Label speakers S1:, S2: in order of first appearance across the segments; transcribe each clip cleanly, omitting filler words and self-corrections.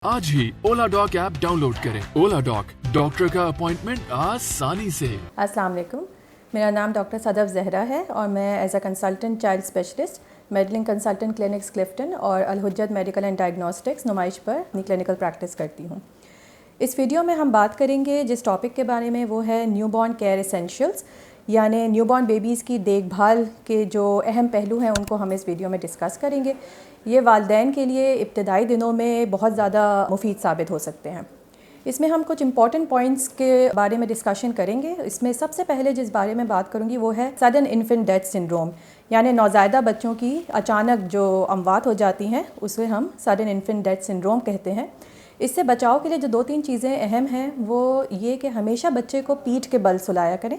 S1: आज ही ओला dock app download करें। ओला dock, doctor का अपॉइंटमेंट आसानी से।
S2: अस्सलाम वालेकुम, मेरा नाम डॉक्टर सदफ जहरा है और मैं as a consultant child specialist मेडलिंग कंसल्टेंट क्लिनिक्स क्लिफ्टन और Al Hujjat medical and diagnostics Numaish पर अपनी क्लिनिकल प्रैक्टिस करती हूँ। इस वीडियो में हम बात करेंगे जिस टॉपिक के बारे में, वो है न्यूबॉर्न केयर एसेंशियल्स, यानी न्यूबॉर्न बेबीज़ की देखभाल के जो अहम पहलू हैं उनको हम इस वीडियो में डिस्कस करेंगे। ये वालिदैन के लिए इब्तदाई दिनों में बहुत ज़्यादा मुफीद साबित हो सकते हैं। इसमें हम कुछ इंपॉर्टेंट पॉइंट्स के बारे में डिस्कशन करेंगे। इसमें सबसे पहले जिस बारे में बात करूंगी वो है सडन इन्फेंट डेथ सिंड्रोम, यानी नौज़ायदा बच्चों की अचानक जो अमवात हो जाती हैं उसे हम सडन इन्फेंट डेथ सिंड्रोम कहते हैं। इससे बचाव के लिए जो 2-3 चीज़ें अहम हैं वो ये कि हमेशा बच्चे को पीठ के बल सुलाया करें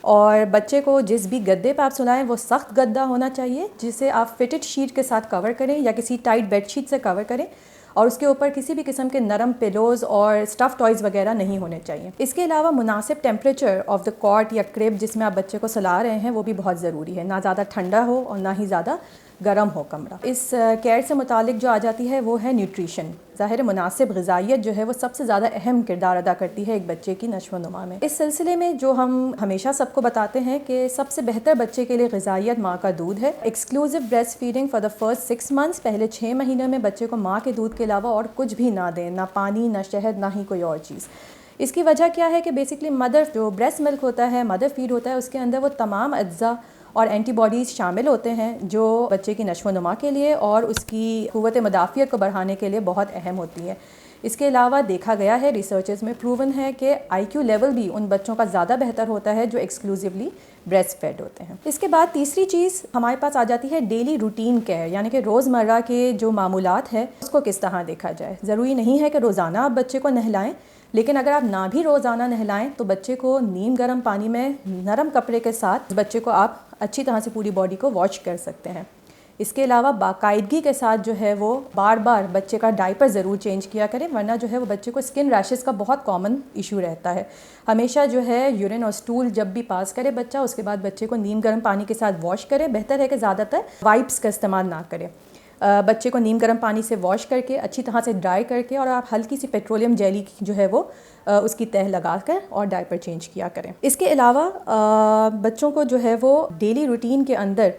S2: और बच्चे को जिस भी गद्दे पर आप सुलाएं वो सख्त गद्दा होना चाहिए जिसे आप फिटेड शीट के साथ कवर करें या किसी टाइट बेडशीट से कवर करें और उसके ऊपर किसी भी किस्म के नरम पिलोज़ और स्टफ़ टॉयज़ वगैरह नहीं होने चाहिए। इसके अलावा मुनासिब टेम्परेचर ऑफ़ द कॉट या क्रिब जिसमें आप बच्चे को सुला रहे हैं वो भी बहुत ज़रूरी है। ना ज़्यादा ठंडा हो और ना ही ज़्यादा गर्म हो कमरा। इस केयर से मुतालिक जो आ जाती है वो है न्यूट्रिशन। ज़ाहिर मुनासिब ग़िज़ाइयत जो है वो सबसे ज़्यादा अहम किरदार अदा करती है एक बच्चे की नश्व नुमा में। इस सिलसिले में जो हम हमेशा सबको बताते हैं कि सबसे बेहतर बच्चे के लिए ग़िज़ाइयत माँ का दूध है। Exclusive breast feeding for the first 6 months, पहले 6 महीने में बच्चे को माँ के दूध के अलावा और कुछ भी ना दें, ना पानी, ना शहद, ना ही कोई और चीज़। इसकी वजह क्या है कि बेसिकली मदर जो ब्रेस्ट मिल्क होता है, मदर फीड होता है, उसके अंदर वो तमाम अज्जा और एंटीबॉडीज़ शामिल होते हैं जो बच्चे की नश्व नुमा के लिए और उसकी क़ुव्वत मुदाफ़ियत को बढ़ाने के लिए बहुत अहम होती हैं। इसके अलावा देखा गया है, रिसर्चेस में प्रूवन है कि IQ लेवल भी उन बच्चों का ज़्यादा बेहतर होता है जो एक्सक्लूसिवली ब्रेस्ट फेड होते हैं। इसके बाद तीसरी चीज़ हमारे पास आ जाती है डेली रूटीन केयर, यानी कि रोज़मर्रा के जो मामूलात है उसको किस तरह देखा जाए। ज़रूरी नहीं है कि रोज़ाना आप बच्चे को नहलाएं, लेकिन अगर आप ना भी रोज़ाना नहलाएं तो बच्चे को नीम गर्म पानी में नरम कपड़े के साथ बच्चे को आप अच्छी तरह से पूरी बॉडी को वॉश कर सकते हैं। इसके अलावा बाकायदगी के साथ जो है वो बार बार बच्चे का डायपर ज़रूर चेंज किया करें, वरना जो है वो बच्चे को स्किन रैशेस का बहुत कॉमन इशू रहता है। हमेशा जो है यूरिन और स्टूल जब भी पास करे बच्चा, उसके बाद बच्चे को नीम गर्म पानी के साथ वॉश करें। बेहतर है कि ज़्यादातर वाइप्स का इस्तेमाल ना करें। बच्चे को नीम गर्म पानी से वॉश करके अच्छी तरह से ड्राई करके और आप हल्की सी पेट्रोलियम जेली जो है वो उसकी तह लगाकर और डायपर चेंज किया करें। इसके अलावा बच्चों को जो है वो डेली रूटीन के अंदर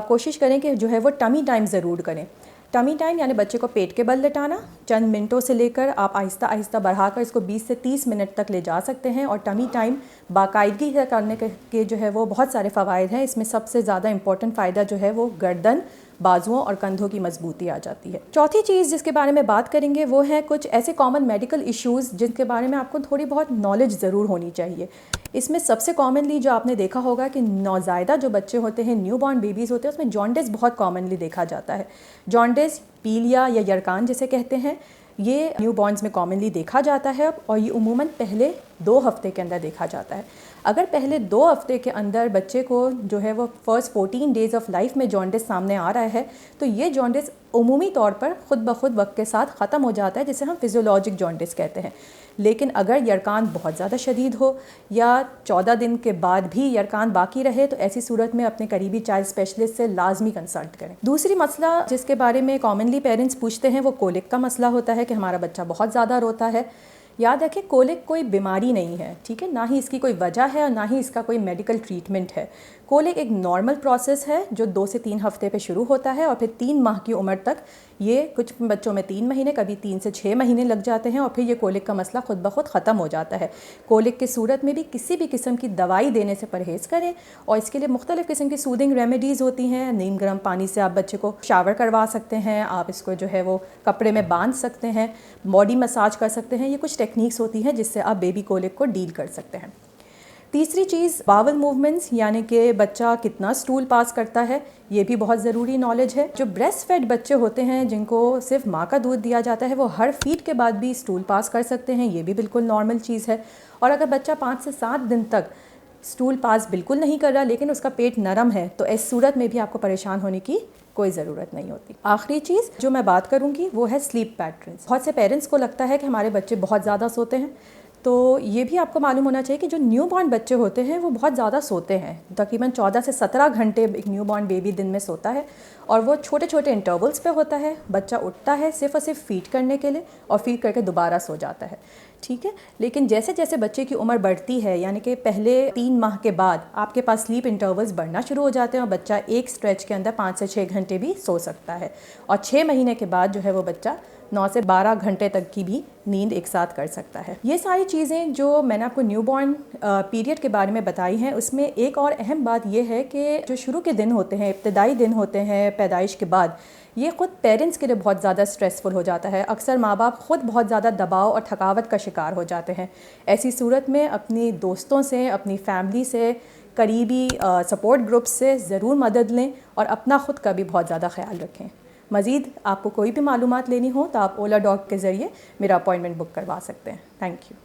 S2: कोशिश करें कि जो है वो टमी टाइम ज़रूर करें। टमी टाइम यानी बच्चे को पेट के बल लेटाना, चंद मिनटों से लेकर आप आहिस्ता आहिस्ता बढ़ाकर इसको 20 से 30 मिनट तक ले जा सकते हैं। और टमी टाइम बाकायदगी से करने के जो है वो बहुत सारे फ़वाइद हैं। इसमें सबसे ज़्यादा इंपॉर्टेंट फ़ायदा जो है वो गर्दन, बाजुओं और कंधों की मजबूती आ जाती है। चौथी चीज़ जिसके बारे में बात करेंगे वो है कुछ ऐसे कॉमन मेडिकल इश्यूज़ जिनके बारे में आपको थोड़ी बहुत नॉलेज ज़रूर होनी चाहिए। इसमें सबसे कॉमनली जो आपने देखा होगा कि नौज़ायदा जो बच्चे होते हैं, न्यूबॉर्न बेबीज़ होते हैं, उसमें जॉन्डिस बहुत कॉमनली देखा जाता है। जॉन्डिस, पीलिया या यरकान जिसे कहते हैं, ये न्यूबॉर्न्स में कॉमनली देखा जाता है और ये उमूमन पहले 2 हफ्ते के अंदर देखा जाता है। अगर पहले 2 हफ्ते के अंदर बच्चे को जो है वो फर्स्ट 14 डेज़ ऑफ लाइफ में जॉन्डिस सामने आ रहा है तो ये जॉन्डिस उमूमी तौर पर ख़ुद ब खुद वक्त के साथ ख़त्म हो जाता है, जिसे हम फिजियोलॉजिक जॉन्डिस कहते हैं। लेकिन अगर यरकान बहुत ज़्यादा शदीद हो या 14 दिन के बाद भी यरकान बाकी रहे तो ऐसी सूरत में अपने करीबी चाइल्ड स्पेशलिस्ट से लाजमी कंसल्ट करें। दूसरी मसला जिसके बारे में कॉमनली पेरेंट्स पूछते हैं वो कोलिक का मसला होता है कि हमारा बच्चा बहुत ज़्यादा रोता है। याद रखें, कोलिक कोई बीमारी नहीं है, ठीक है, ना ही इसकी कोई वजह है और ना ही इसका कोई मेडिकल ट्रीटमेंट है। कोलिक एक नॉर्मल प्रोसेस है जो 2 से 3 हफ्ते पे शुरू होता है और फिर 3 माह की उम्र तक, ये कुछ बच्चों में 3 महीने, कभी 3 से 6 महीने लग जाते हैं और फिर ये कोलिक का मसला खुद ब खुद ख़त्म हो जाता है। कोलिक की सूरत में भी किसी भी किस्म की दवाई देने से परहेज़ करें और इसके लिए मुख्तलिफ़ किस्म की सूदिंग रेमेडीज़ होती हैं। नीम गर्म पानी से आप बच्चे को शावर करवा सकते हैं, आप इसको जो है वो कपड़े में बांध सकते हैं, बॉडी मसाज कर सकते हैं। ये कुछ टेक्निक्स होती हैं जिससे आप बेबी कोलिक को डील कर सकते हैं। तीसरी चीज़ बावल मूवमेंट्स, यानी कि बच्चा कितना स्टूल पास करता है, ये भी बहुत ज़रूरी नॉलेज है। जो ब्रेस्ट फेड बच्चे होते हैं जिनको सिर्फ माँ का दूध दिया जाता है वो हर फीड के बाद भी स्टूल पास कर सकते हैं, ये भी बिल्कुल नॉर्मल चीज़ है। और अगर बच्चा 5 से 7 दिन तक स्टूल पास बिल्कुल नहीं कर रहा लेकिन उसका पेट नरम है तो इस सूरत में भी आपको परेशान होने की कोई ज़रूरत नहीं होती। आखिरी चीज़ जो मैं बात करूँगी वो है स्लीप पैटर्न्स। बहुत से पेरेंट्स को लगता है कि हमारे बच्चे बहुत ज़्यादा सोते हैं, तो ये भी आपको मालूम होना चाहिए कि जो न्यूबॉर्न बच्चे होते हैं वो बहुत ज़्यादा सोते हैं। तकरीबन 14 से 17 घंटे एक न्यूबॉर्न बेबी दिन में सोता है और वो छोटे छोटे इंटरवल्स पे होता है। बच्चा उठता है सिर्फ और सिर्फ फीड करने के लिए और फीड करके दोबारा सो जाता है, ठीक है। लेकिन जैसे जैसे बच्चे की उम्र बढ़ती है, यानी कि पहले 3 माह के बाद आपके पास स्लीप इंटरवल्स बढ़ना शुरू हो जाते हैं और बच्चा एक स्ट्रेच के अंदर 5 से 6 घंटे भी सो सकता है। और 6 महीने के बाद जो है वो बच्चा 9 से 12 घंटे तक की भी नींद एक साथ कर सकता है। ये सारी चीज़ें जो मैंने आपको न्यूबॉर्न पीरियड के बारे में बताई हैं, उसमें एक और अहम बात यह है कि जो शुरू के दिन होते हैं, इब्तदाई दिन होते हैं पैदाइश के बाद, ये ख़ुद पेरेंट्स के लिए बहुत ज़्यादा स्ट्रेसफुल हो जाता है। अक्सर माँ बाप ख़ुद बहुत ज़्यादा दबाव और थकावट का शिकार हो जाते हैं। ऐसी सूरत में अपनी दोस्तों से, अपनी फैमिली से, करीबी सपोर्ट ग्रुप से ज़रूर मदद लें और अपना ख़ुद का भी बहुत ज़्यादा ख्याल रखें। मज़ीद आपको कोई भी मालूमात लेनी हो तो आप ओला डॉग के ज़रिए मेरा अपॉइंटमेंट बुक करवा सकते हैं। Thank you.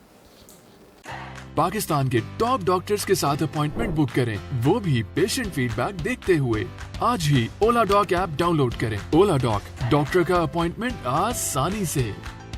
S1: पाकिस्तान के टॉप डॉक्टर्स के साथ अपॉइंटमेंट बुक करें, वो भी पेशेंट फीडबैक देखते हुए। आज ही ओला डॉग ऐप डाउनलोड करें। ओला डॉग, डॉक्टर का अपॉइंटमेंट आसानी से।